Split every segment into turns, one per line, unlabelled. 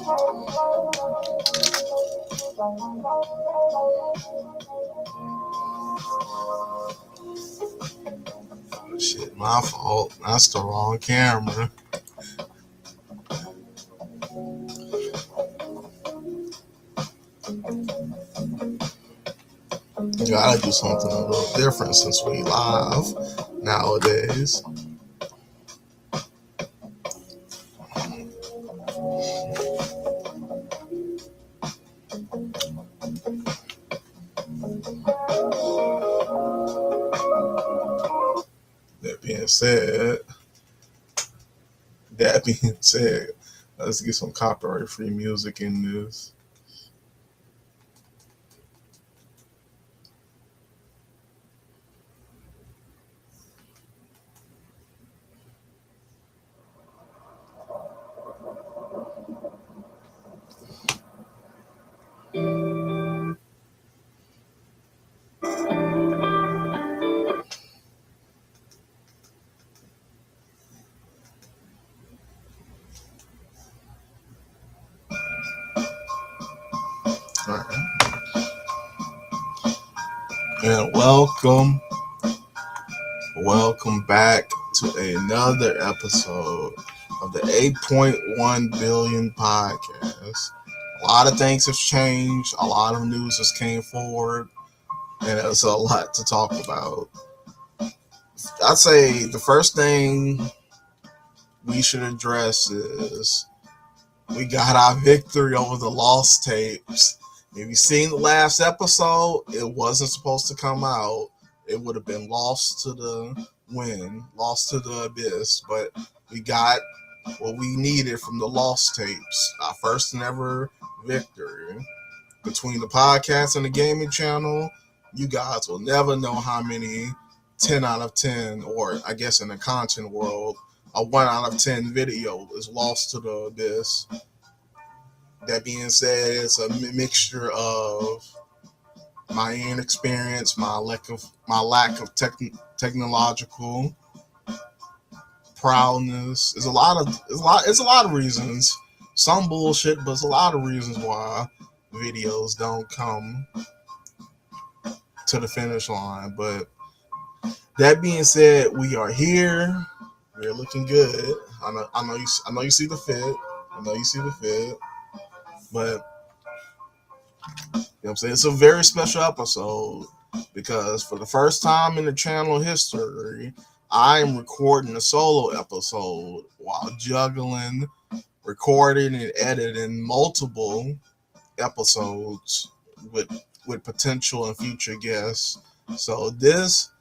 Shit, my fault. That's the wrong camera. Gotta do something a little different since we live nowadays. That being said, let's get some copyright free music in this. All right. And welcome back to another episode of the 8.1 billion podcast. A lot of things have changed. A lot of news has came forward, and there's a lot to talk about. I'd say the first thing we should address is we got our victory over the lost tapes. If you've seen the last episode, it wasn't supposed to come out. It would have been lost to the wind, lost to the abyss, but we got what we needed from the lost tapes. Our first and ever victory. Between the podcast and the gaming channel, you guys will never know how many 10 out of 10, or I guess in the content world, a 1 out of 10 video is lost to the abyss. That being said, it's a mixture of my inexperience, my lack of technological proudness. It's a lot of reasons. Some bullshit, but it's a lot of reasons why videos don't come to the finish line. But that being said, we are here. We're looking good. I know you see the fit. I know you see the fit. But you know what I'm saying? It's a very special episode because for the first time in the channel history, I'm recording a solo episode while juggling, recording, and editing multiple episodes with potential and future guests. So this,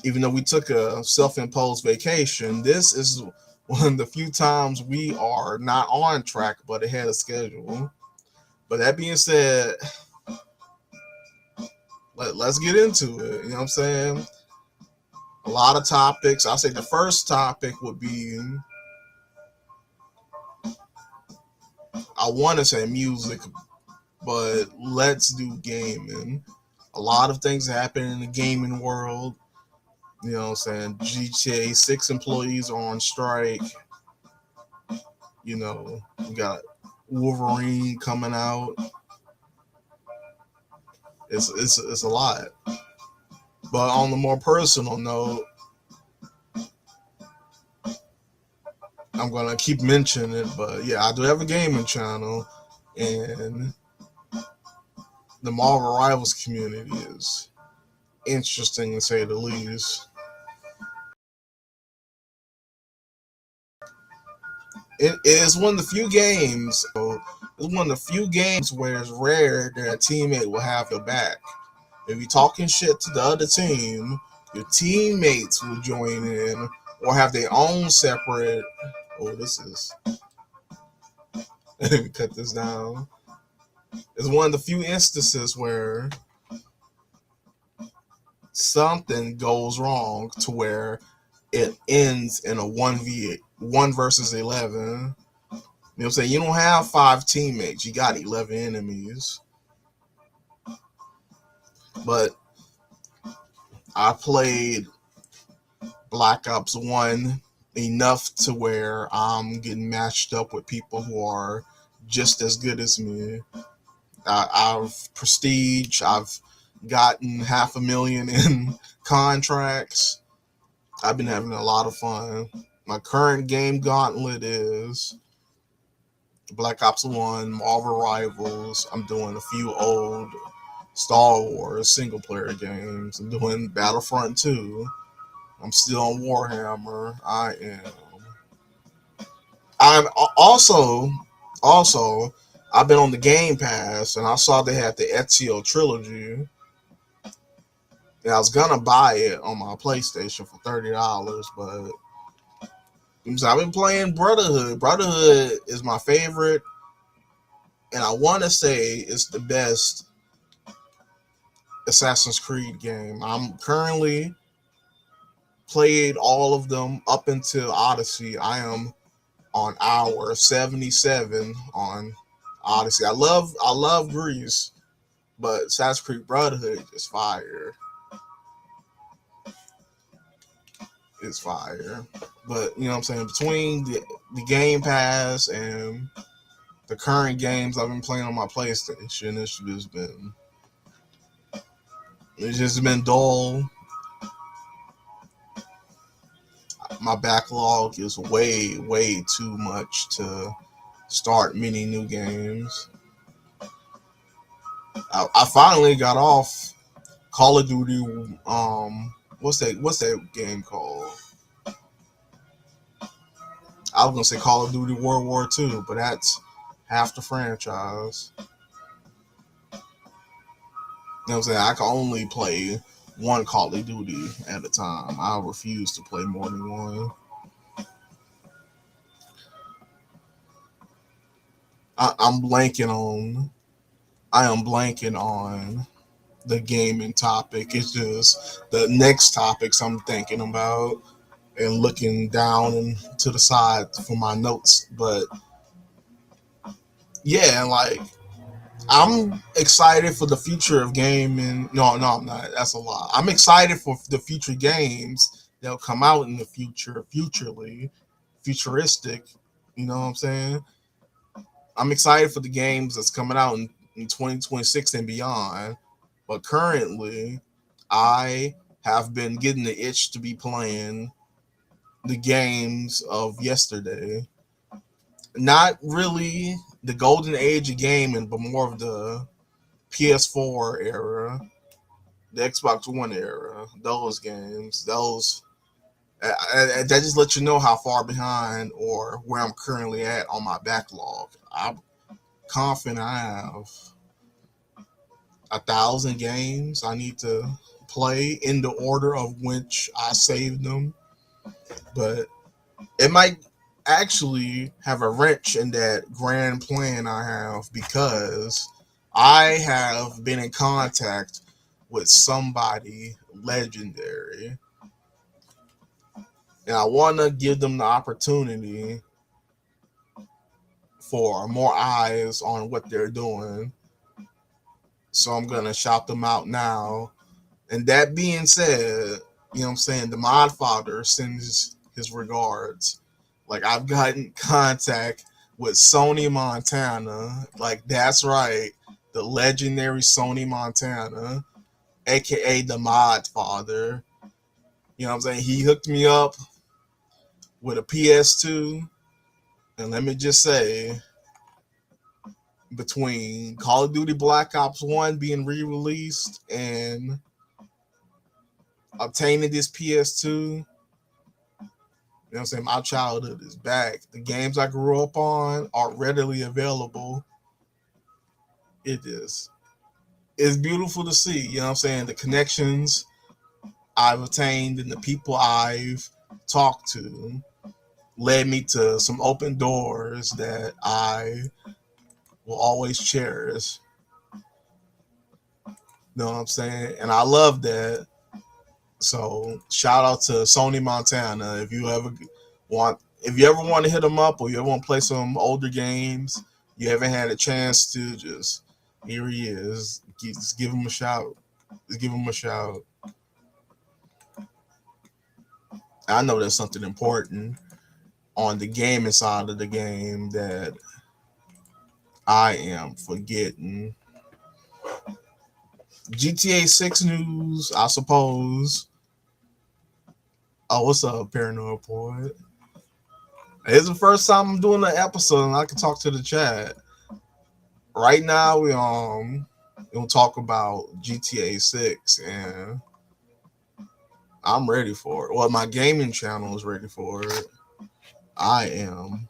even though we took a self-imposed vacation, this is one of the few times we are not on track but ahead of schedule. But that being said, let's get into it. You know what I'm saying? A lot of topics. I'll say the first topic would be, I want to say music, but let's do gaming. A lot of things happen in the gaming world. You know what I'm saying? GTA 6 employees are on strike. You know, we got Wolverine coming out. It's a lot. But on the more personal note, I'm gonna keep mentioning it, but yeah, I do have a gaming channel, and the Marvel Rivals community is interesting to say the least. It is one of the few games. It's one of the few games where it's rare that a teammate will have your back. If you're talking shit to the other team, your teammates will join in or have their own separate. Oh, this is. Let me cut this down. It's one of the few instances where something goes wrong to where it ends in a 1 versus 11. You know what I'm saying? You don't have 5 teammates. You got 11 enemies. But I played Black Ops 1 enough to where I'm getting matched up with people who are just as good as me. I've prestige. I've gotten 500,000 in contracts. I've been having a lot of fun. My current game gauntlet is Black Ops 1, Marvel Rivals. I'm doing a few old Star Wars single player games. I'm doing Battlefront 2. I'm still on Warhammer. I'm also I've been on the Game Pass and I saw they had the Ezio trilogy. And I was gonna buy it on my PlayStation for $30, but I've been playing Brotherhood. Brotherhood is my favorite, and I want to say it's the best Assassin's Creed game. I'm currently played all of them up until Odyssey. I am on hour 77 on Odyssey. I love Greece, but Assassin's Creed Brotherhood is fire. It's fire. But you know what I'm saying? Between the Game Pass and the current games I've been playing on my PlayStation, it's just been dull. My backlog is way too much to start many new games. I finally got off Call of Duty. What's that game called? I was gonna say Call of Duty World War II, but that's half the franchise. You know what I'm saying? I can only play one Call of Duty at a time. I refuse to play more than one. I, I'm blanking on. I am blanking on the gaming topic. It's just the next topics I'm thinking about and looking down and to the side for my notes. But yeah, like I'm excited for the future of gaming. No, I'm not. That's a lie. I'm excited for the future games that'll come out in the future, futuristic. You know what I'm saying? I'm excited for the games that's coming out in 2026 and beyond. But currently, I have been getting the itch to be playing the games of yesterday. Not really the golden age of gaming, but more of the PS4 era, the Xbox One era. Those games, that just lets you know how far behind or where I'm currently at on my backlog. I'm confident I have 1,000 games I need to play in the order of which I saved them. But it might actually have a wrench in that grand plan I have because I have been in contact with somebody legendary and I want to give them the opportunity for more eyes on what they're doing. So I'm going to shout them out now. And that being said, you know what I'm saying, the Mod Father sends his regards. Like I've gotten contact with Sony Montana. Like that's right, the legendary Sony Montana, aka the Mod Father. You know what I'm saying? He hooked me up with a PS2, and let me just say, between Call of Duty Black Ops 1 being re-released and obtaining this PS2, you know what I'm saying? My childhood is back. The games I grew up on are readily available. It is. It's beautiful to see, you know what I'm saying? The connections I've attained and the people I've talked to led me to some open doors that I will always cherish. You know what I'm saying? And I love that. So shout out to Sony Montana. If you ever want to hit them up or you ever want to play some older games, you haven't had a chance to, just here he is. Just give him a shout. Just give him a shout. I know there's something important on the gaming side of the game that I am forgetting. GTA 6 news, I suppose. Oh, what's up, Paranoid Poet? It's the first time I'm doing an episode and I can talk to the chat. Right now we gonna talk about GTA 6 and I'm ready for it. Well, my gaming channel is ready for it. I am.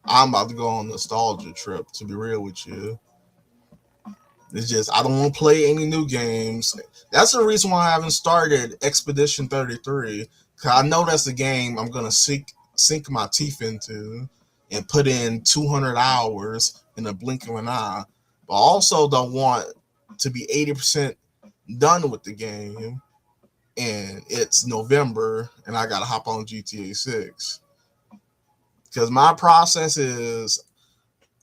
I'm about to go on a nostalgia trip, to be real with you. It's just I don't want to play any new games. That's the reason why I haven't started Expedition 33. Cause I know that's a game I'm gonna sink my teeth into and put in 200 hours in a blink of an eye. But I also don't want to be 80% done with the game and it's November and I gotta hop on GTA 6. Because my process is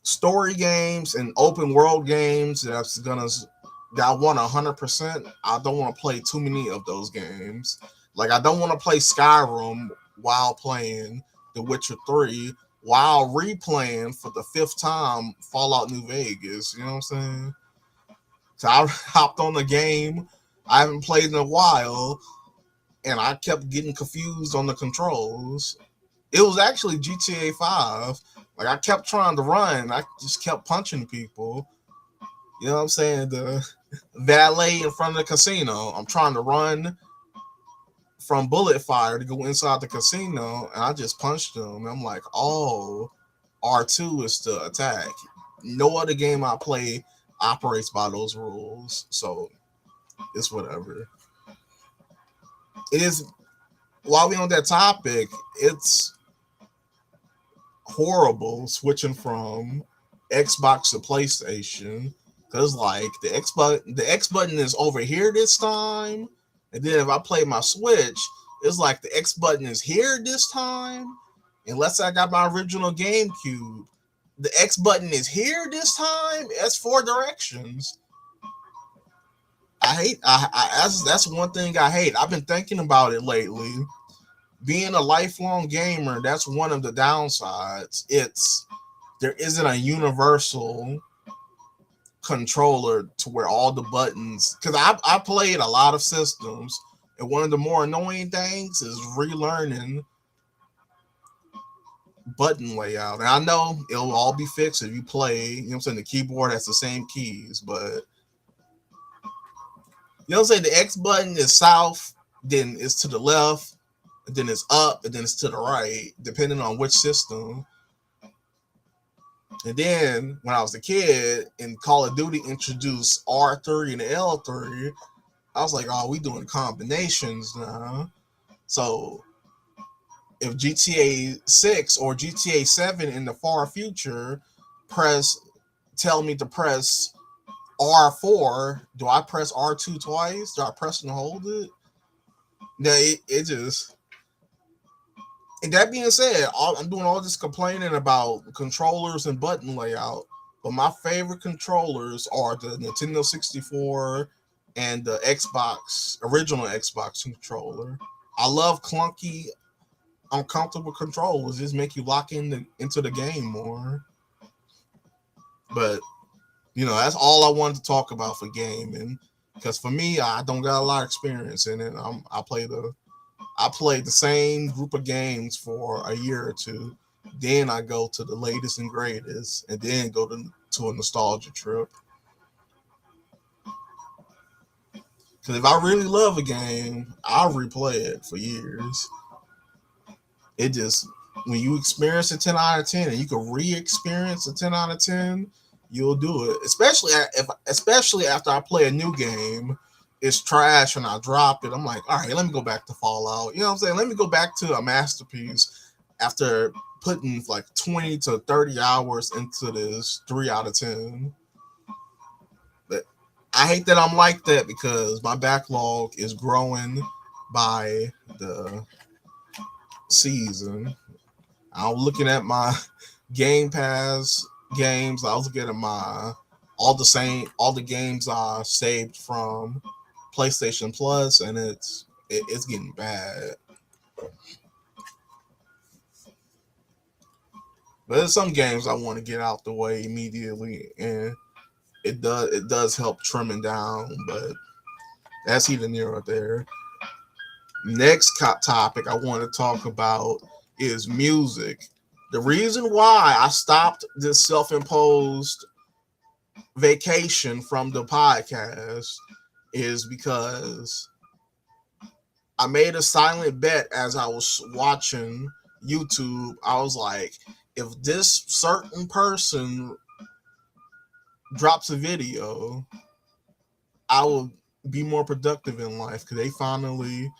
story games and open world games that I want 100%. I don't want to play too many of those games. Like I don't want to play Skyrim while playing The Witcher 3 while replaying for the fifth time Fallout New Vegas. You know what I'm saying? So I hopped on the game I haven't played in a while, and I kept getting confused on the controls. It was actually GTA 5. Like I kept trying to run, I just kept punching people. You know what I'm saying? The valet in front of the casino. I'm trying to run from bullet fire to go inside the casino, and I just punched him. I'm like, oh, R2 is to attack. No other game I play operates by those rules, so it's whatever. It is. While we on that topic, it's horrible switching from Xbox to PlayStation because like the X button is over here this time, and then if I play my Switch, it's like the X button is here this time. Unless I got my original GameCube, the X button is here this time. That's four directions. I hate. That's one thing I hate. I've been thinking about it lately. Being a lifelong gamer, that's one of the downsides. It's there isn't a universal controller to where all the buttons. Because I played a lot of systems, and one of the more annoying things is relearning button layout. And I know it'll all be fixed if you play. You know what I'm saying? The keyboard has the same keys, but you know what I'm saying? The X button is south, then it's to the left, and then it's up, and then it's to the right, depending on which system. And then when I was a kid and Call of Duty introduced R3 and L3, I was like, oh, we doing combinations now. So if GTA 6 or GTA 7 in the far future tell me to press R4, do I press R2 twice? Do I press and hold it? No, it just. And that being said, I'm doing all this complaining about controllers and button layout, but my favorite controllers are the Nintendo 64 and the original Xbox controller. I love clunky, uncomfortable controllers. Just make you lock into the game more. But that's all I wanted to talk about for gaming. Because for me, I don't got a lot of experience in it. I played the same group of games for a year or two. Then I go to the latest and greatest, and then go to a nostalgia trip. Because if I really love a game, I'll replay it for years. It just, when you experience a 10 out of 10 and you can re-experience a 10 out of 10, you'll do it. Especially after I play a new game, it's trash and I drop it. I'm like, all right, let me go back to Fallout. You know what I'm saying? Let me go back to a masterpiece after putting like 20 to 30 hours into this 3 out of 10. But I hate that I'm like that because my backlog is growing by the season. I'm looking at my Game Pass games. I was looking at all the games I saved from PlayStation Plus, and it's getting bad. But there's some games I want to get out the way immediately, and it does help trimming down. But that's either near or there. Next topic I want to talk about is music. The reason why I stopped this self-imposed vacation from the podcast is because I made a silent bet as I was watching YouTube. I was like, if this certain person drops a video, I will be more productive in life because they finally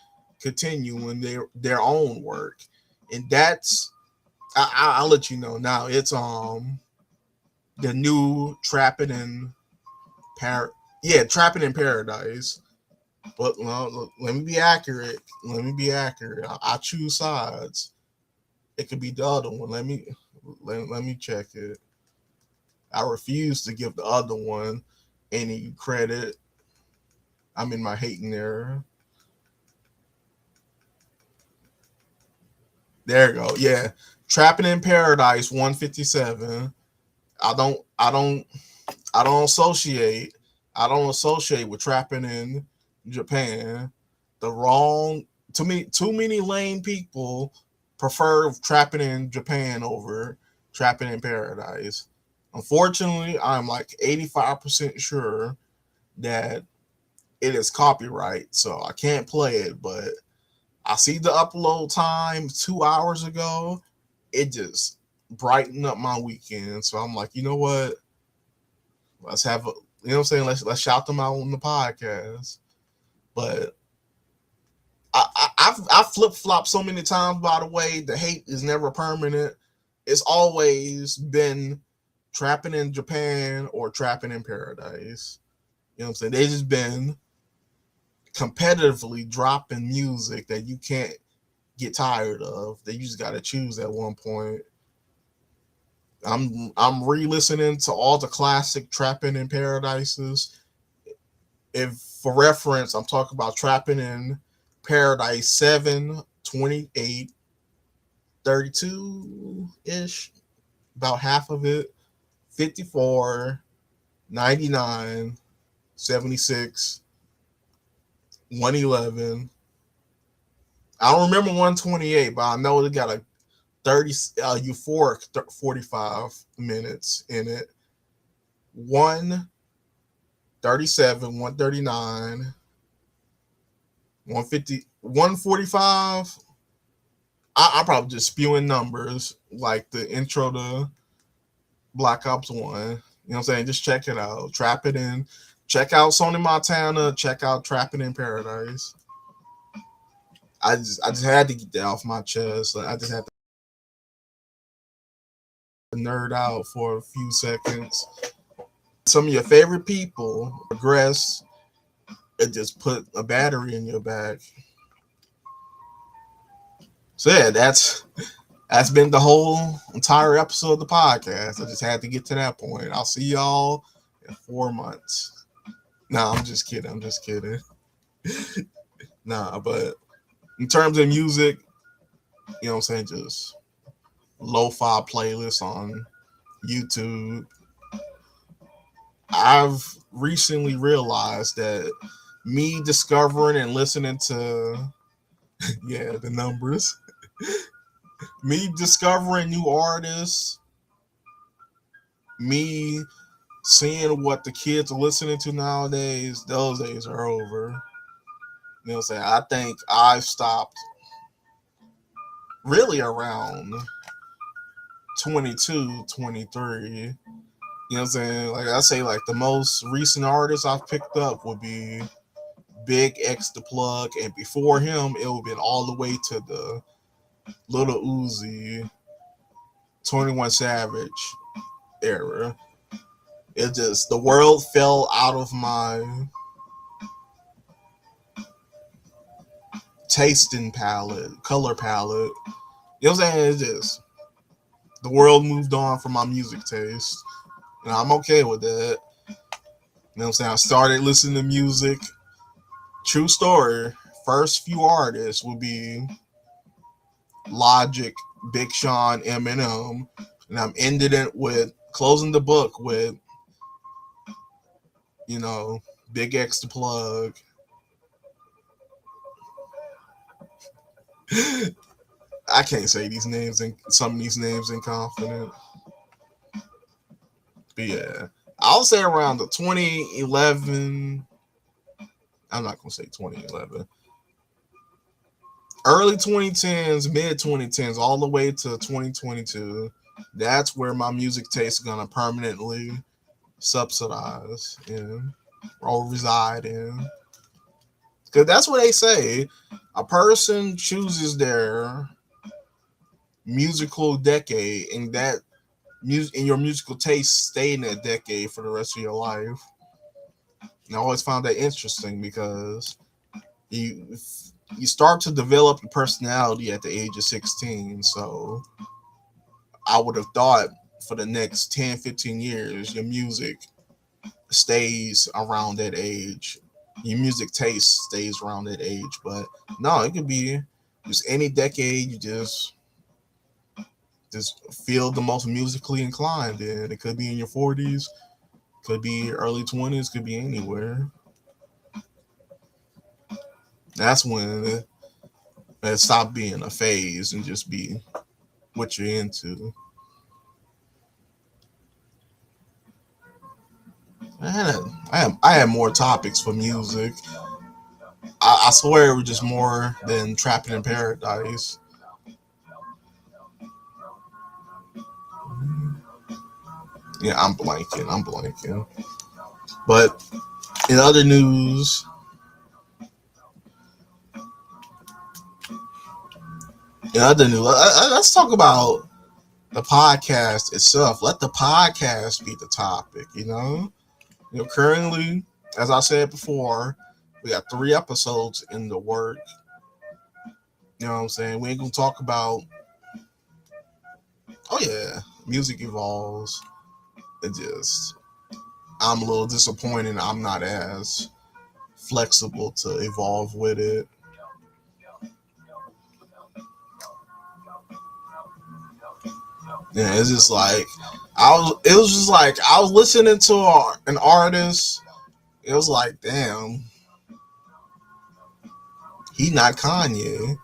continue in their own work. And that's I'll let you know now. It's the new Trapping in Paradise. But let me be accurate. I choose sides. It could be the other one. Let me check it. I refuse to give the other one any credit. I'm in my hating era. There you go. Yeah. Trapping in Paradise 157. I don't associate with trapping in Japan. Too many lame people prefer trapping in Japan over trapping in Paradise. Unfortunately, I'm like 85% sure that it is copyright, so I can't play it, but I see the upload time 2 hours ago. It just brightened up my weekend. So I'm like, you know what? Let's have a, you know what I'm saying? Let's shout them out on the podcast. But I've flip flopped so many times. By the way, the hate is never permanent. It's always been trapping in Japan or trapping in Paradise. You know what I'm saying? They just been competitively dropping music that you can't get tired of. That you just got to choose at one point. I'm re-listening to all the classic Trapping in Paradises. If for reference, I'm talking about Trapping in Paradise 7, 28, 32 ish, about half of it, 54, 99, 76, 111. I don't remember 128, but I know it got a 30 euphoric 45 minutes in it. 137, 139, 150, 145. I'm probably just spewing numbers like the intro to Black Ops 1. You know what I'm saying? Just check it out. Trap it in. Check out Sony Montana. Check out Trapping in Paradise. I just had to get that off my chest. I just had to nerd out for a few seconds. Some of your favorite people progress and just put a battery in your back. So yeah, that's been the whole entire episode of the podcast. I just had to get to that point. I'll see y'all in 4 months. Nah, I'm just kidding. Nah, but in terms of music, you know what I'm saying, just lo-fi playlists on YouTube. I've recently realized that me discovering and listening to the numbers, me discovering new artists, me seeing what the kids are listening to nowadays, those days are over. You know what I'm saying? I think I've stopped really around 22, 23. You know what I'm saying? Like I say, like the most recent artist I've picked up would be Big X the Plug, and before him, it would be all the way to the Little Uzi, 21 Savage era. It just the world fell out of my tasting palette, color palette. You know what I'm saying? It's just the world moved on from my music taste. And I'm okay with that. You know what I'm saying? I started listening to music. True story. First few artists would be Logic, Big Sean, Eminem, and I'm ending it with closing the book with, you know, Big X the Plug. I can't say these names and some of these names in confidence. But yeah, I'll say around the 2011. I'm not gonna say 2011. Early 2010s, mid 2010s, all the way to 2022. That's where my music taste is gonna permanently subsidize in or reside in. Because that's what they say. A person chooses their musical decade, and that music and your musical taste stay in that decade for the rest of your life. And I always found that interesting because you you start to develop your personality at the age of 16. So I would have thought for the next 10, 15 years, your music stays around that age. Your music taste stays around that age. But no, it could be just any decade you just feel the most musically inclined in. It could be in your 40s, could be early 20s, could be anywhere. That's when it stop being a phase and just be what you're into. I had I had more topics for music. I swear it was just more than Trapping in Paradise. Yeah, I'm blanking. I'm blanking. But in other news, let's talk about the podcast itself. Let the podcast be the topic. Currently, as I said before, we got 3 episodes in the work. You know what I'm saying? We ain't gonna talk about. Oh yeah, music evolves. It just I'm a little disappointed. I'm not as flexible to evolve with it. Yeah, it's just like It was just like I was listening to an artist. It was like, damn, he not Kanye.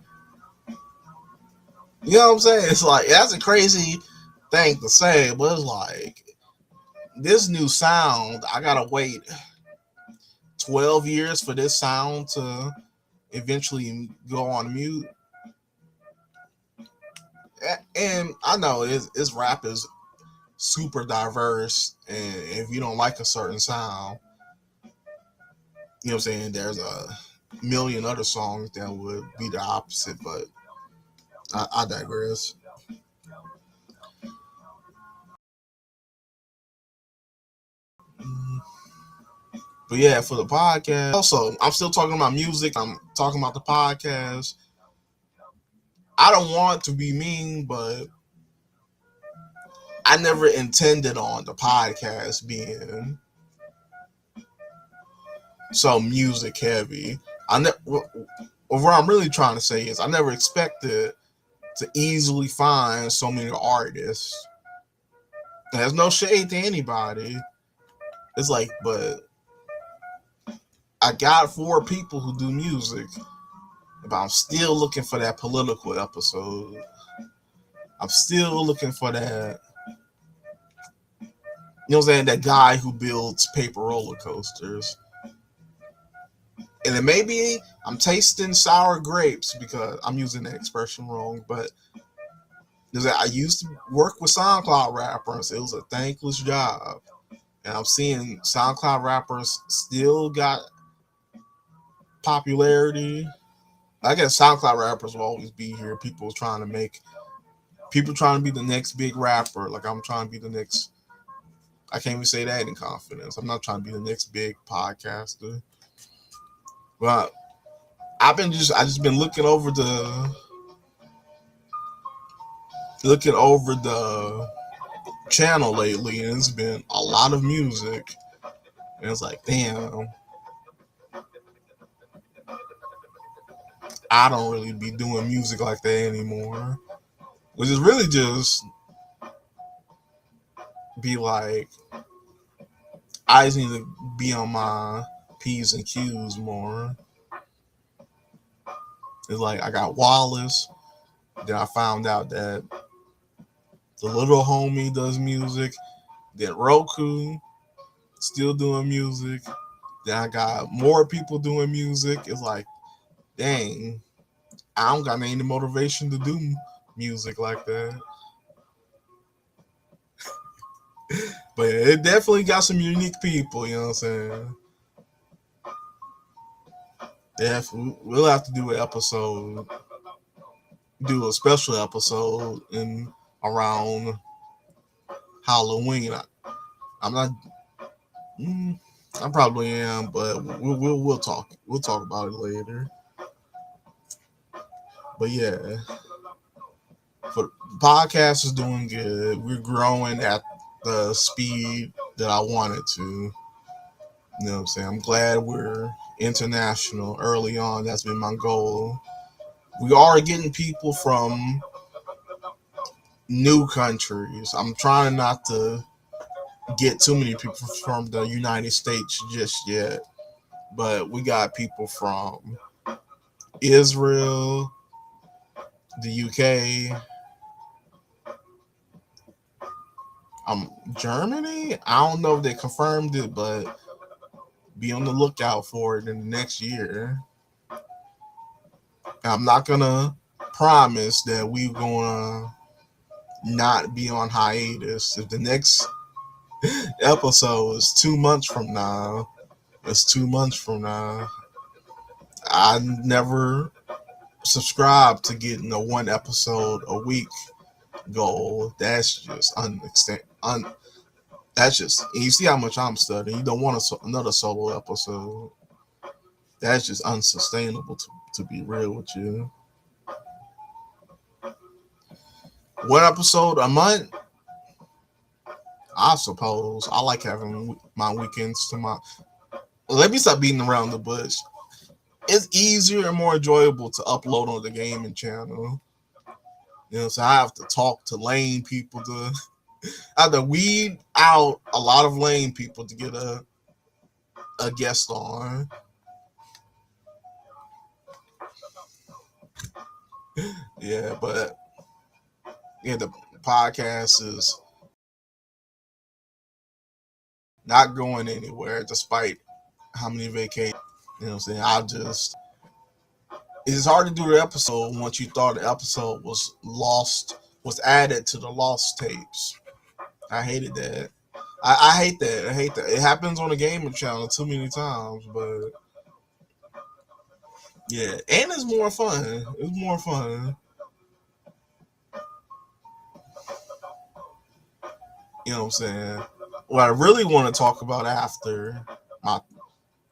You know what I'm saying? It's like that's a crazy thing to say, but it's like this new sound. I gotta wait 12 years for this sound to eventually go on mute. And I know it's rap is super diverse, and if you don't like a certain sound, you know what I'm saying, there's a million other songs that would be the opposite, but I digress. But yeah, for the podcast, also, I'm still talking about music. I'm talking about the podcast. I don't want to be mean, but I never intended on the podcast being so music heavy. What I'm really trying to say is I never expected to easily find so many artists. There's no shade to anybody. It's like, but I got 4 people who do music, but I'm still looking for that political episode. I'm still looking for that. You know what I'm saying? That guy who builds paper roller coasters. And then maybe I'm tasting sour grapes because I'm using that expression wrong, but I used to work with SoundCloud rappers. It was a thankless job. And I'm seeing SoundCloud rappers still got popularity. I guess SoundCloud rappers will always be here. People trying to be the next big rapper. Like I'm trying to be the next. I can't even say that in confidence. I'm not trying to be the next big podcaster. But I just been looking over the channel lately, and it's been a lot of music. And it's like, damn, I don't really be doing music like that anymore. Which is really just be like, I just need to be on my P's and Q's more. It's like I got Wallace. Then I found out that the little homie does music. Then Roku still doing music. Then I got more people doing music. It's like, dang, I don't got any motivation to do music like that. But it definitely got some unique people, you know what I'm saying? Definitely, we'll have to do an episode, do a special episode in around Halloween. I'm not, I probably am, but we'll talk. We'll talk about it later. But yeah, for the podcast is doing good. We're growing at the speed that I wanted to. You know what I'm saying? I'm glad we're international early on. That's been my goal. We are getting people from new countries. I'm trying not to get too many people from the United States just yet. But we got people from Israel, the UK, Germany. I don't know if they confirmed it, but be on the lookout for it in the next year. I'm not gonna promise that we're gonna not be on hiatus. If the next episode is 2 months from now, it's 2 months from now. I never subscribed to getting a one episode a week goal. That's just that's just, and you see how much I'm studying. You don't want another solo episode. That's just unsustainable, to be real with you. One episode a month, I suppose. I like having my weekends to my. Let me stop beating around the bush. It's easier and more enjoyable to upload on the gaming channel. You know, so I have to talk to lame people I have to weed out a lot of lame people to get a guest on. Yeah, but yeah, the podcast is not going anywhere despite how many vacations. You know what I'm saying? It's hard to do the episode once you thought the episode was lost, was added to the lost tapes. I hated that. I hate that. I hate that. It happens on the gaming channel too many times, but yeah, and it's more fun. It's more fun. You know what I'm saying? What I really want to talk about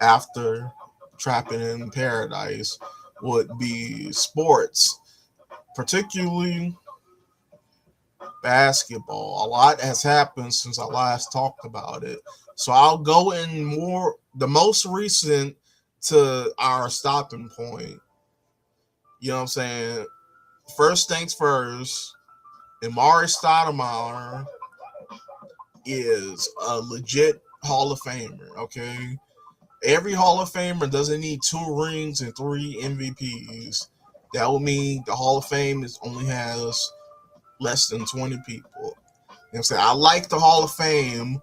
after Trapping in Paradise would be sports, particularly basketball. A lot has happened since I last talked about it. So I'll go in the most recent to our stopping point. You know what I'm saying? First things first, Amari Stoudemire is a legit Hall of Famer, okay? Every Hall of Famer doesn't need 2 rings and 3 MVPs. That would mean the Hall of Fame only has less than 20 people. You know what I'm saying? I like the Hall of Fame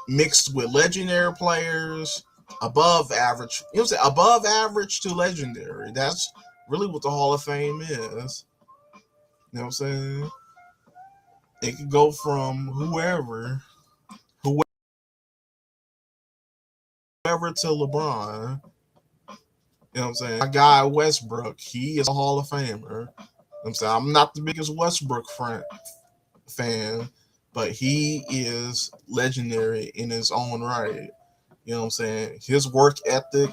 mixed with legendary players, above average. You know what I'm saying? Above average to legendary. That's really what the Hall of Fame is. You know what I'm saying? It could go from whoever to LeBron. You know what I'm saying? My guy Westbrook, he is a Hall of Famer. You know what I'm saying? I'm not the biggest Westbrook fan, but he is legendary in his own right. You know what I'm saying? His work ethic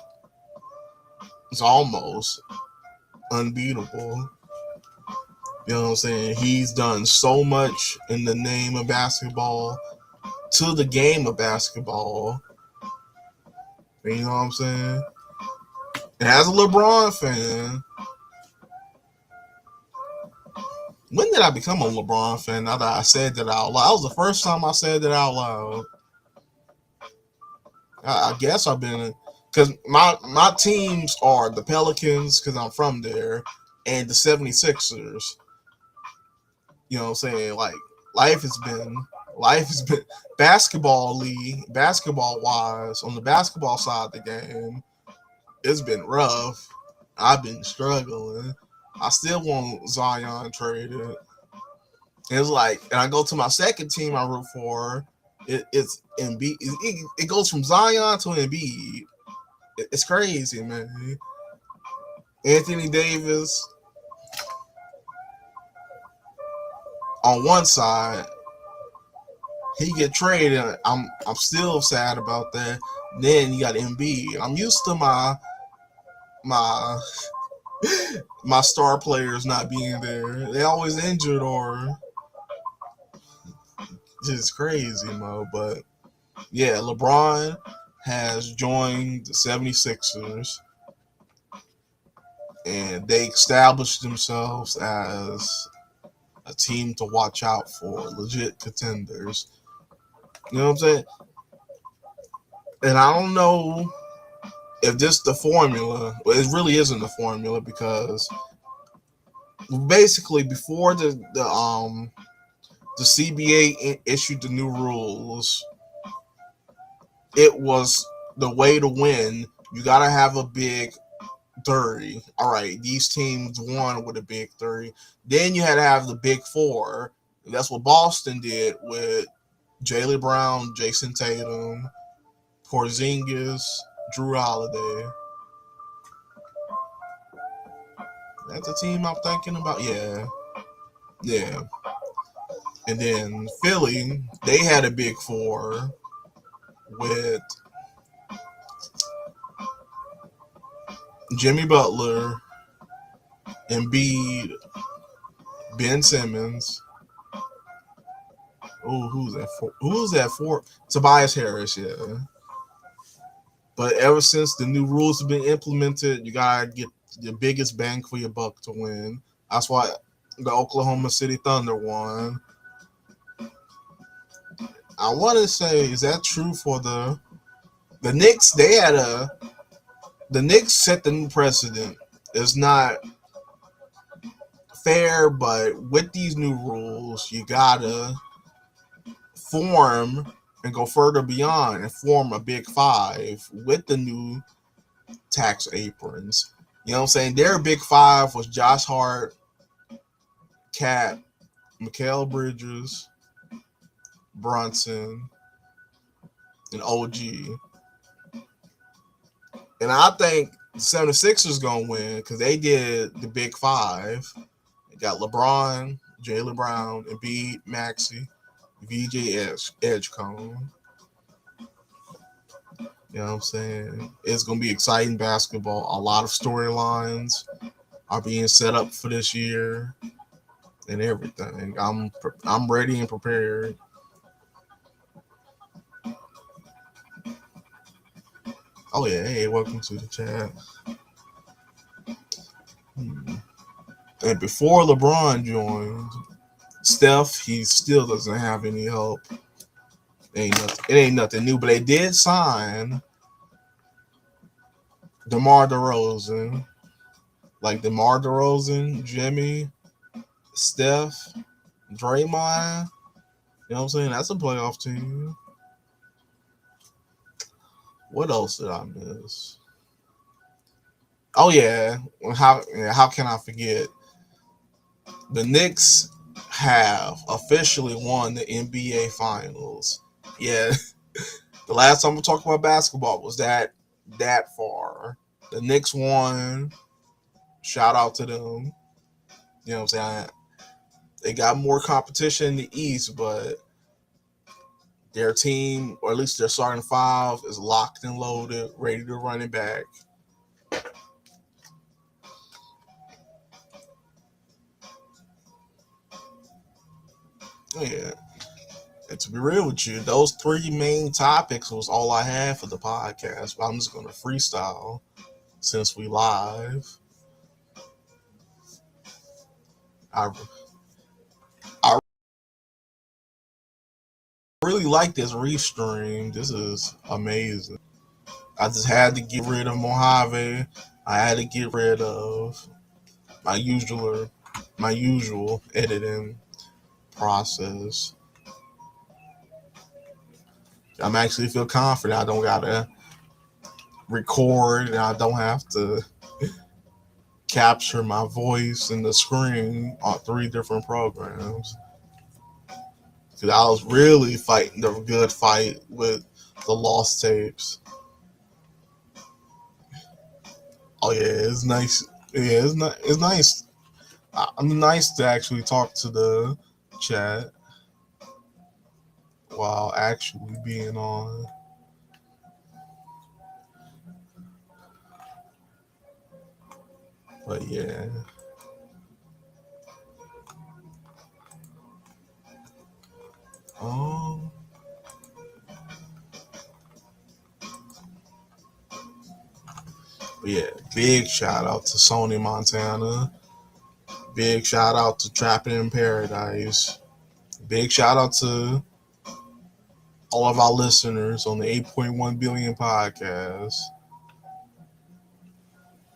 is almost unbeatable. You know what I'm saying? He's done so much in the name of basketball, to the game of basketball. You know what I'm saying? And as a LeBron fan, when did I become a LeBron fan? Now that I said that out loud, that was the first time I said that out loud. I guess I've been, because my teams are the Pelicans, because I'm from there, and the 76ers. You know what I'm saying? Like, life has been life has been basketball wise, on the basketball side of the game, it's been rough. I've been struggling. I still want Zion traded. It's like, and I go to my second team I root for. It's Embiid. It goes from Zion to Embiid. It's crazy, man. Anthony Davis on one side, he get traded. I'm still sad about that. Then you got Embiid. I'm used to my my star players not being there. They always injured or just crazy, Mo. But yeah, LeBron has joined the 76ers and they established themselves as a team to watch out for, legit contenders. You know what I'm saying? And I don't know if this is the formula. Well, it really isn't the formula because basically before the CBA issued the new rules, it was the way to win. You gotta have a big 30. All right, these teams won with a big 30. Then you had to have the big four. That's what Boston did with Jaylen Brown, Jason Tatum, Porzingis, Drew Holiday. That's a team I'm thinking about. Yeah. Yeah. And then Philly, they had a big four with Jimmy Butler, Embiid, Ben Simmons. Oh, who's that for? Who's that for? Tobias Harris, yeah. But ever since the new rules have been implemented, you gotta get the biggest bang for your buck to win. That's why the Oklahoma City Thunder won. I want to say, is that true for the Knicks? The Knicks set the new precedent. It's not fair, but with these new rules, you gotta form and go further beyond and form a big five with the new tax aprons. You know what I'm saying? Their big five was Josh Hart, Cat, Mikal Bridges, Brunson, and OG. And I think the 76ers going to win because they did the big five. They got LeBron, Jaylen Brown, Embiid, Maxey, VJ Edgecombe. You know what I'm saying? It's going to be exciting basketball. A lot of storylines are being set up for this year and everything. I'm ready and prepared. Oh, yeah. Hey, welcome to the chat. And before LeBron joined, Steph, he still doesn't have any help. It ain't nothing new, but they did sign DeMar DeRozan. Like DeMar DeRozan, Jimmy, Steph, Draymond. You know what I'm saying? That's a playoff team. What else did I miss? Oh yeah, how can I forget? The Knicks have officially won the NBA Finals. Yeah, the last time we talked about basketball was that far. The Knicks won. Shout out to them. You know what I'm saying? They got more competition in the East, but their team, or at least their starting five, is locked and loaded, ready to run it back. Oh, yeah. And to be real with you, those three main topics was all I had for the podcast. But I'm just going to freestyle. since we live. I I really like this restream. This is amazing. I just had to get rid of Mojave. I had to get rid of my usual editing process. I'm actually feel confident. I don't gotta record and I don't have to capture my voice in the screen on 3 different programs. Because I was really fighting the good fight with the lost tapes. Oh yeah, it's nice. Yeah, it's nice. I'm nice to actually talk to the chat while actually being on. But yeah. Um. But yeah, big shout out to Sony Montana. Big shout out to Trapping in Paradise. Big shout out to all of our listeners on the 8.1 billion podcast.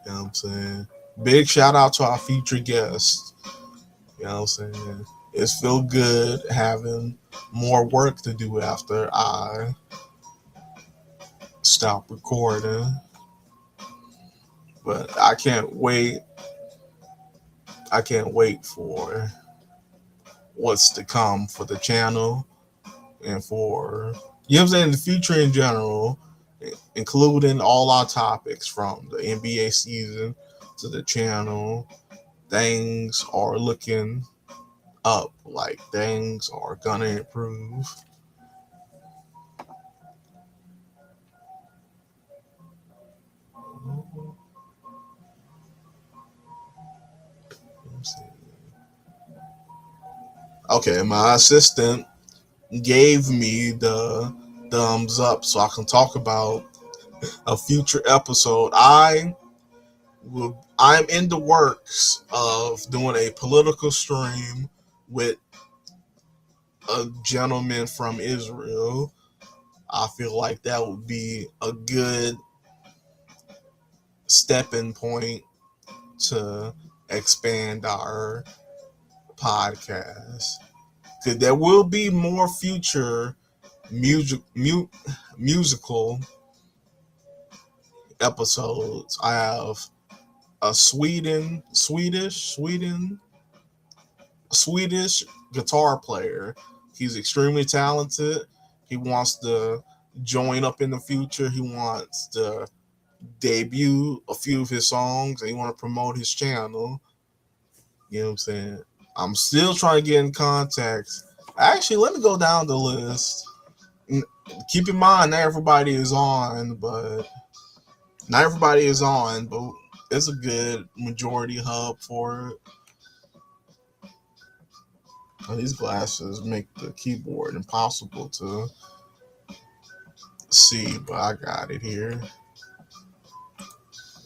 You know what I'm saying? Big shout out to our featured guests. You know what I'm saying? It's feel good having more work to do after I stop recording. But I can't wait. I can't wait for what's to come for the channel and for, you know what I'm saying, the future in general, including all our topics from the NBA season to the channel. Things are looking up, like things are gonna improve. Okay, my assistant gave me the thumbs up so I can talk about a future episode. I'm in the works of doing a political stream with a gentleman from Israel. I feel like that would be a good stepping point to expand our podcast. Because there will be more future musical episodes. I have a Swedish guitar player. He's extremely talented. He wants to join up in the future. He wants to debut a few of his songs and he want to promote his channel. You know what I'm saying? I'm still trying to get in contact. Actually, let me go down the list. Keep in mind, not everybody is on, but it's a good majority hub for it. These glasses make the keyboard impossible to see, but I got it here.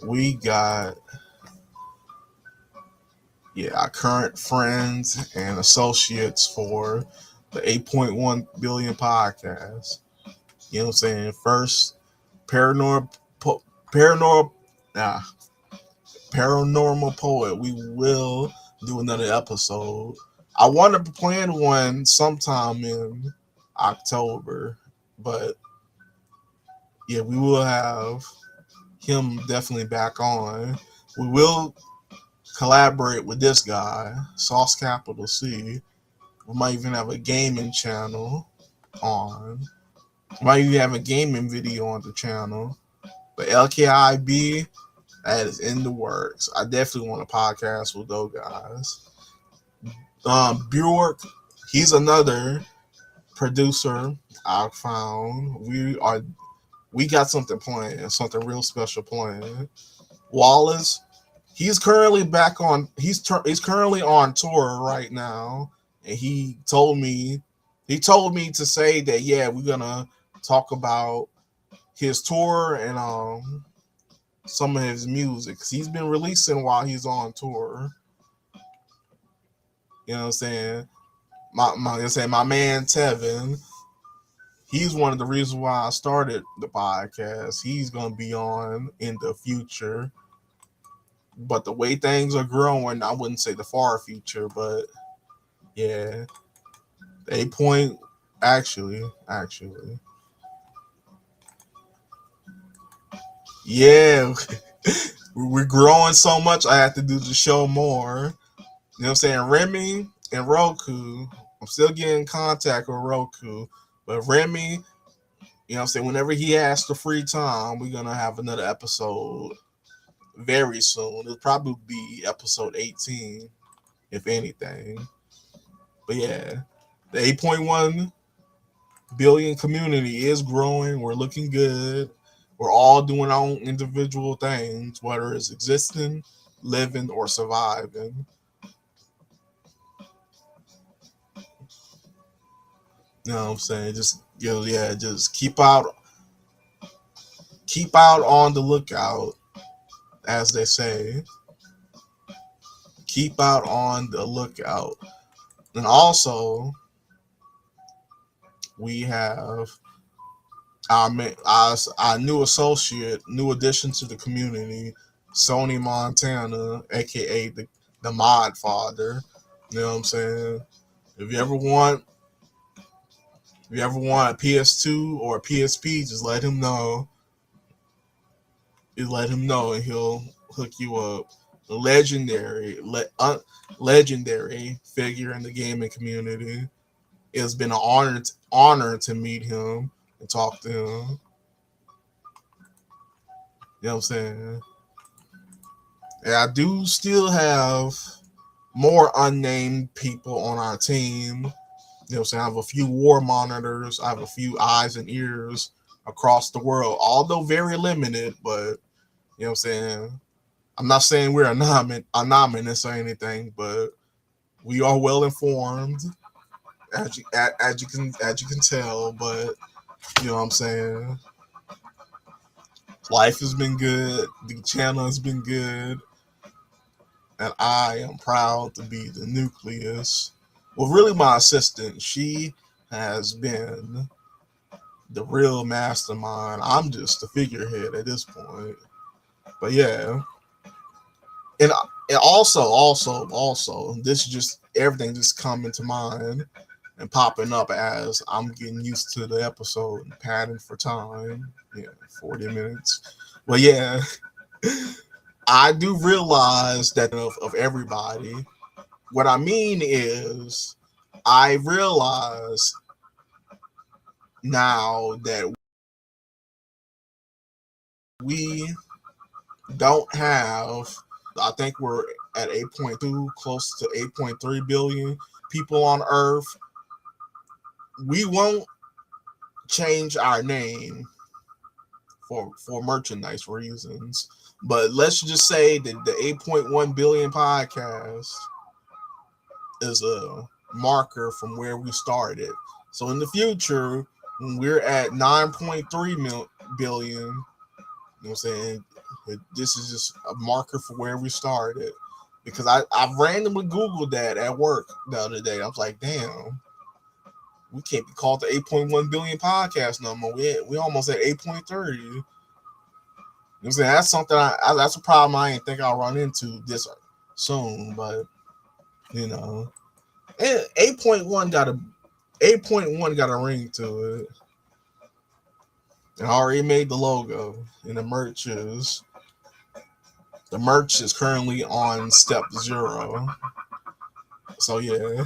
We got, our current friends and associates for the 8.1 billion podcast. You know what I'm saying? First, paranormal, paranormal, nah, paranormal poet. We will do another episode. I wanted to plan one sometime in October, but yeah, we will have him definitely back on. We will collaborate with this guy, Sauce Capital C. We might even have a gaming channel on. We might even have a gaming video on the channel. But LKIB, that is in the works. I definitely want a podcast with those guys. Bjork, he's another producer I found. We got something planned, something real special planned. Wallace, he's currently he's currently on tour right now, and he told me to say that we're gonna talk about his tour and some of his music, because he's been releasing while he's on tour. You know what I'm saying? My man Tevin, he's one of the reasons why I started the podcast. He's gonna be on in the future. But the way things are growing, I wouldn't say the far future, but yeah. 8 point actually. Yeah. We're growing so much I have to do the show more. You know what I'm saying? Remy and Roku. I'm still getting in contact with Roku. But Remy, you know what I'm saying, whenever he has the free time, we're gonna have another episode very soon. It'll probably be episode 18, if anything. But yeah. The 8.1 billion community is growing. We're looking good. We're all doing our own individual things, whether it's existing, living, or surviving. You know what I'm saying? Just just keep out on the lookout, as they say. Keep out on the lookout. And also, we have our new associate, new addition to the community, Sony Montana, aka the Mod Father. You know what I'm saying? If you ever want a PS2 or a PSP, just let him know. You let him know, and he'll hook you up. A legendary figure in the gaming community. It's been an honor to meet him and talk to him. You know what I'm saying? And I do still have more unnamed people on our team. You know what I'm saying? I have a few war monitors. I have a few eyes and ears across the world, although very limited, but you know what I'm saying? I'm not saying we're anonymous or anything, but we are well informed, as you can tell. But you know what I'm saying? Life has been good. The channel has been good, and I am proud to be the nucleus. Well, really, my assistant. She has been the real mastermind. I'm just the figurehead at this point. But yeah, and also, this just everything just coming to mind and popping up as I'm getting used to the episode and padding for time. Yeah, 40 minutes. Well, yeah, I do realize that of everybody. What I mean is, I realize now that we don't have, I think we're at 8.2, close to 8.3 billion people on Earth. We won't change our name for merchandise reasons. But let's just say that the 8.1 billion podcast is a marker from where we started. So in the future, when we're at 9.3 billion, you know what I'm saying? This is just a marker for where we started. Because I randomly Googled that at work the other day. I was like, damn, we can't be called the 8.1 billion podcast no more. We almost at 8.3. You know what I'm saying? That's something that's a problem I didn't think I'll run into this soon, but you know. And 8.1 got a ring to it. And I already made the logo, and the merch is currently on step 0. So yeah,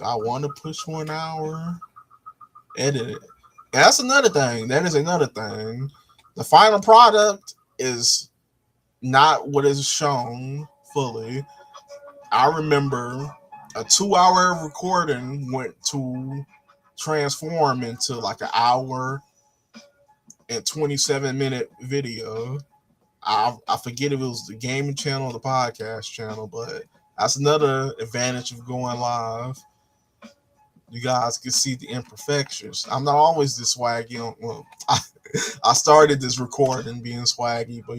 I want to push 1 hour, edit it. And that's another thing. That is another thing. The final product is not what is shown fully. I remember a 2-hour recording went to transform into like an hour and 27-minute video. I forget if it was the gaming channel or the podcast channel, but that's another advantage of going live. you guys can see the imperfections. I'm not always this swaggy. Well, I started this recording being swaggy, but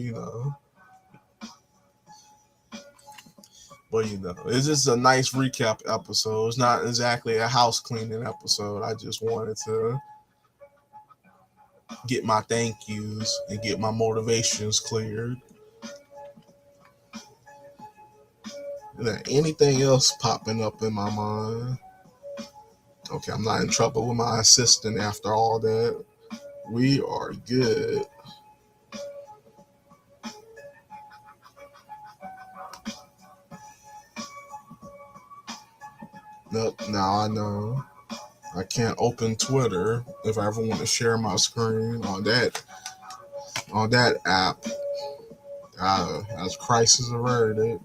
it's just a nice recap episode. It's not exactly a house cleaning episode. I just wanted to get my thank yous and get my motivations cleared. Is there anything else popping up in my mind? Okay, I'm not in trouble with my assistant after all that. We are good. Nope, now I know. I can't open Twitter if I ever want to share my screen on that app. As crisis averted.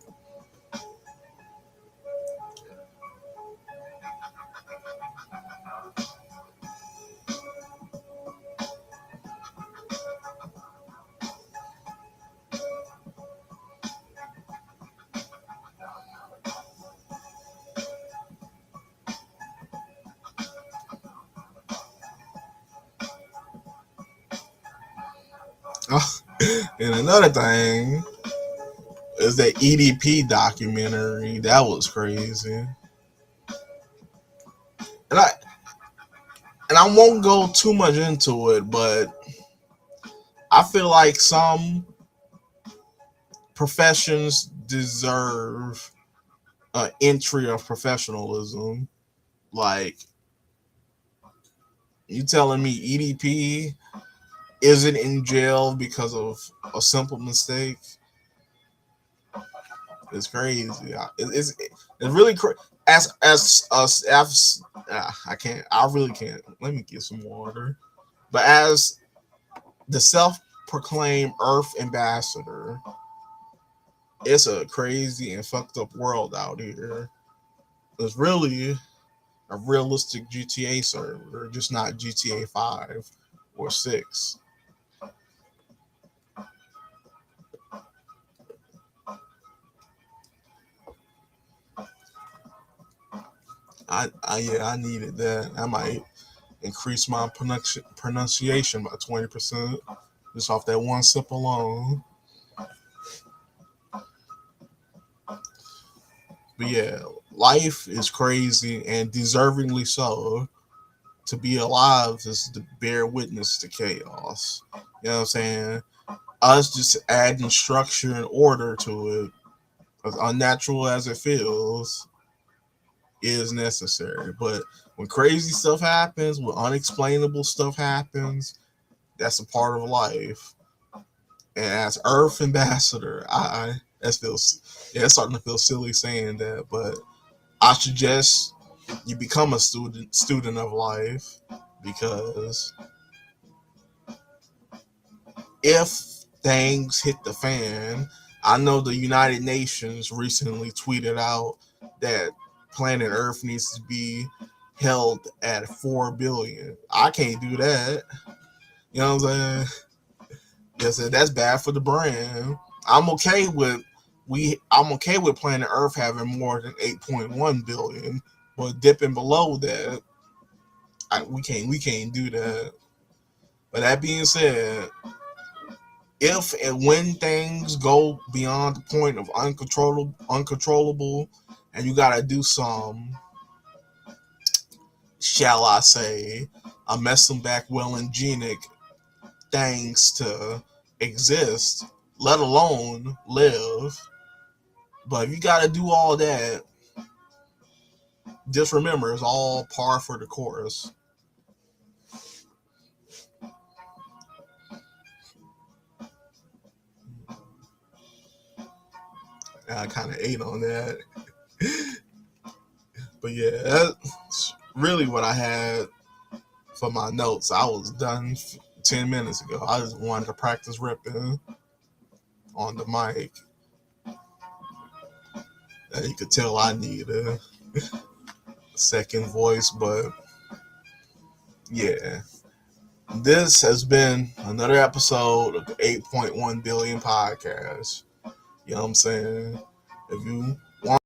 And another thing is that EDP documentary. That was crazy. And I won't go too much into it, but I feel like some professions deserve an entry of professionalism. Like, you telling me EDP isn't in jail because of a simple mistake? It's crazy. It's really crazy. As I can't. I really can't. Let me get some water. But as the self-proclaimed Earth ambassador, it's a crazy and fucked up world out here. It's really a realistic GTA server, just not GTA 5 or 6. I needed that. I might increase my pronunciation by 20% just off that one sip alone. But yeah, life is crazy and deservingly so. To be alive is to bear witness to chaos. You know what I'm saying? Us just adding structure and order to it, as unnatural as it feels, is necessary. But when crazy stuff happens, when unexplainable stuff happens, that's a part of life. And as Earth ambassador, it's starting to feel silly saying that, but I suggest you become a student of life, because if things hit the fan, I know the United Nations recently tweeted out that planet Earth needs to be held at 4 billion. I can't do that. You know what I'm saying? Yes, that's bad for the brand. I'm okay with planet Earth having more than 8.1 billion, but dipping below that, we can't do that. But that being said, if and when things go beyond the point of uncontrollable, and you gotta do some, shall I say, a messing back well and genic things to exist, let alone live. But if you gotta do all that, just remember it's all par for the course. I kind of ate on that. But yeah, that's really what I had for my notes. I was done 10 minutes ago. I just wanted to practice ripping on the mic. And you could tell I need a second voice, but yeah. This has been another episode of the 8.1 billion podcast. You know what I'm saying? If you want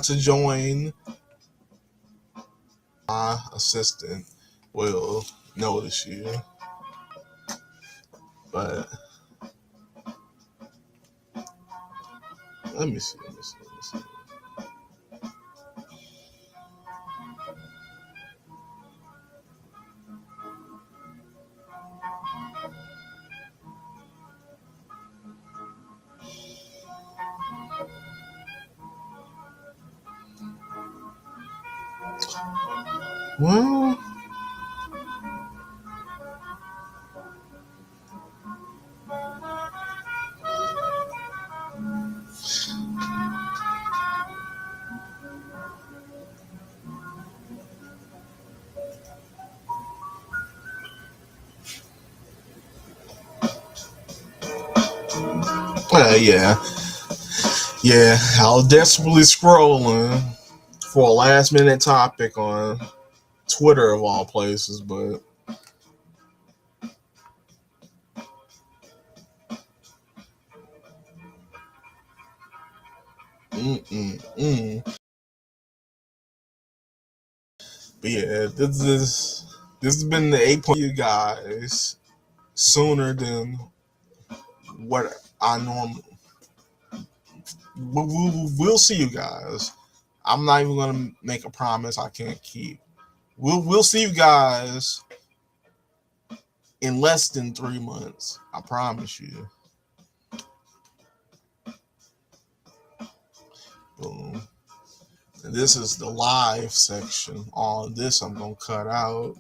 to join my assistant will notice you. But let me see. Well, yeah. I was desperately scrolling for a last minute topic on Twitter of all places, but But yeah, this has been the 8 point you guys sooner than what I normally. We'll see you guys. I'm not even gonna make a promise I can't keep. We'll see you guys in less than 3 months. I promise you. Boom. And this is the live section. All this I'm gonna cut out.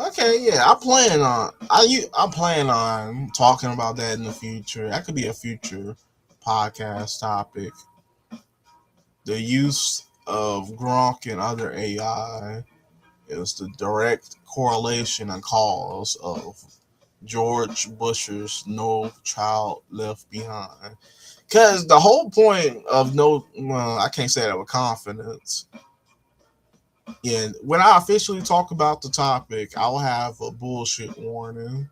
Okay, yeah, I plan on talking about that in the future. That could be a future podcast topic. The use of Gronk and other AI is the direct correlation and cause of George Bush's No Child Left Behind. Because the whole point of I can't say that with confidence. And when I officially talk about the topic, I'll have a bullshit warning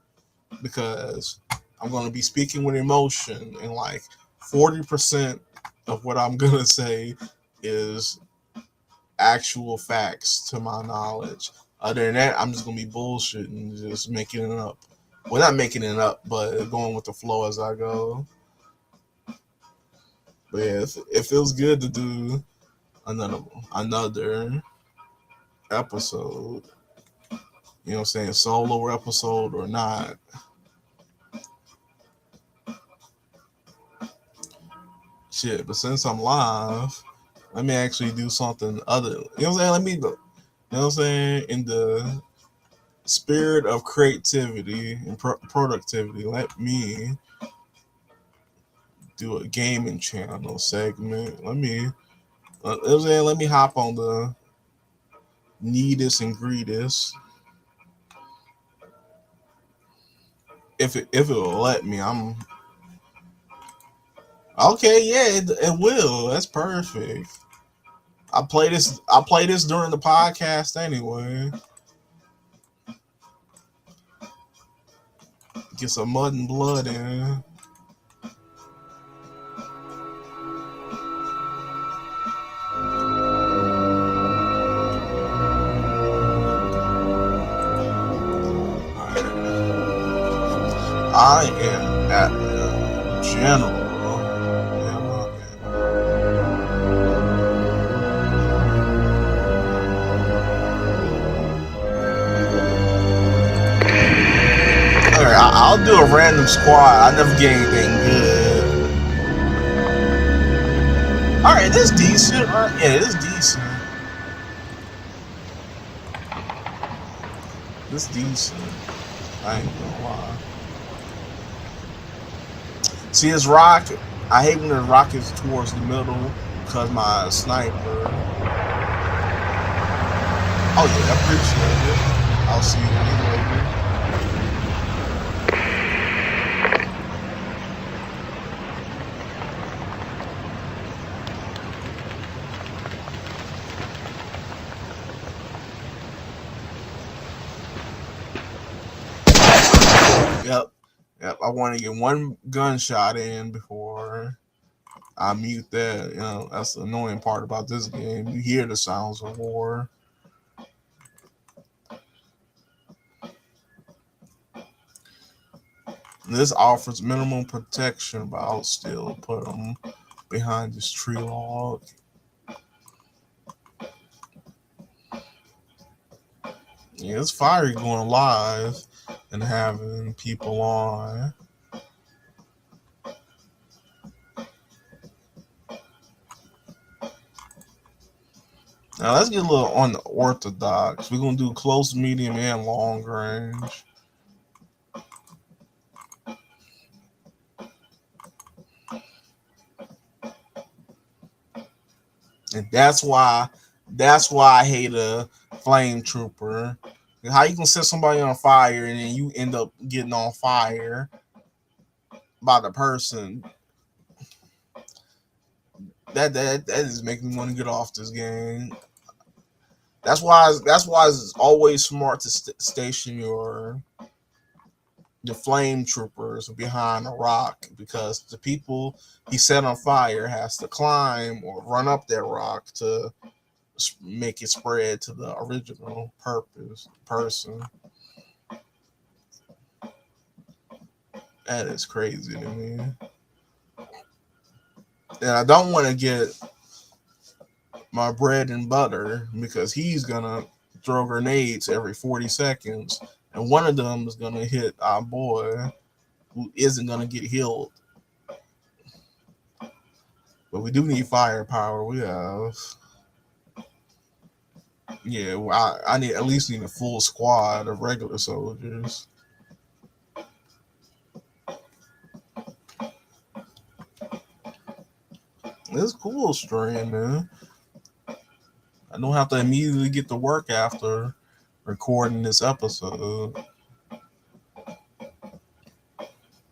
because I'm going to be speaking with emotion, and like 40% of what I'm going to say is actual facts to my knowledge. Other than that, I'm just going to be bullshitting, just making it up. Well, not making it up, but going with the flow as I go. But yeah, it feels good to do another episode. You know what I'm saying? Solo episode or not. Shit, but since I'm live, let me actually do something other. You know what I'm saying? You know what I'm saying? In the spirit of creativity and productivity, let me do a gaming channel segment. Let me hop on the neatest and greatest. If it will let me, I'm okay. Yeah, it will. That's perfect. I play this during the podcast anyway. Get some mud and blood in. I am at the general I'll do a random squad. I never get anything good. Alright, this decent, right? Yeah, this decent. This decent. I ain't gonna lie. See, this rock, I hate when the rock is towards the middle because my sniper. Oh yeah, I appreciate it. I'll see you later. Yep. Yep. I want to get one gunshot in before I mute that. You know, that's the annoying part about this game. You hear the sounds of war. This offers minimum protection, but I'll still put them behind this tree log. Yeah, it's fiery going live and having people on. Now let's get a little unorthodox. We're gonna do close, medium, and long range. And that's why I hate a flame trooper. How you gonna set somebody on fire and then you end up getting on fire by the person? That is making me want to get off this game. That's why it's always smart to station the flame troopers behind a rock, because the people he set on fire has to climb or run up that rock to make it spread to the original person. That is crazy to me. And I don't want to get my bread and butter because he's gonna throw grenades every 40 seconds, and one of them is gonna hit our boy who isn't gonna get healed. But we do need firepower. We have, yeah. I need at least a full squad of regular soldiers. It's cool stream, man. I don't have to immediately get to work after recording this episode,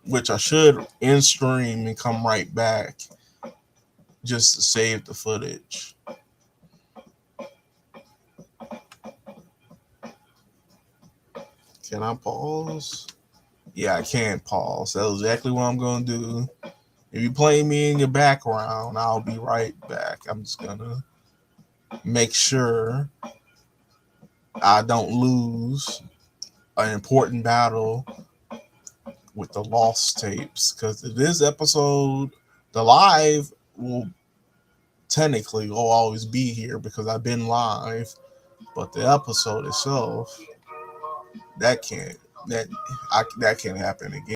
which I should end stream and come right back just to save the footage. Can I pause? Yeah, I can't pause. That's exactly what I'm going to do. If you play me in your background, I'll be right back. I'm just going to make sure I don't lose an important battle with the lost tapes. Because this episode, the live will technically will always be here because I've been live. But the episode itself, that can't happen again.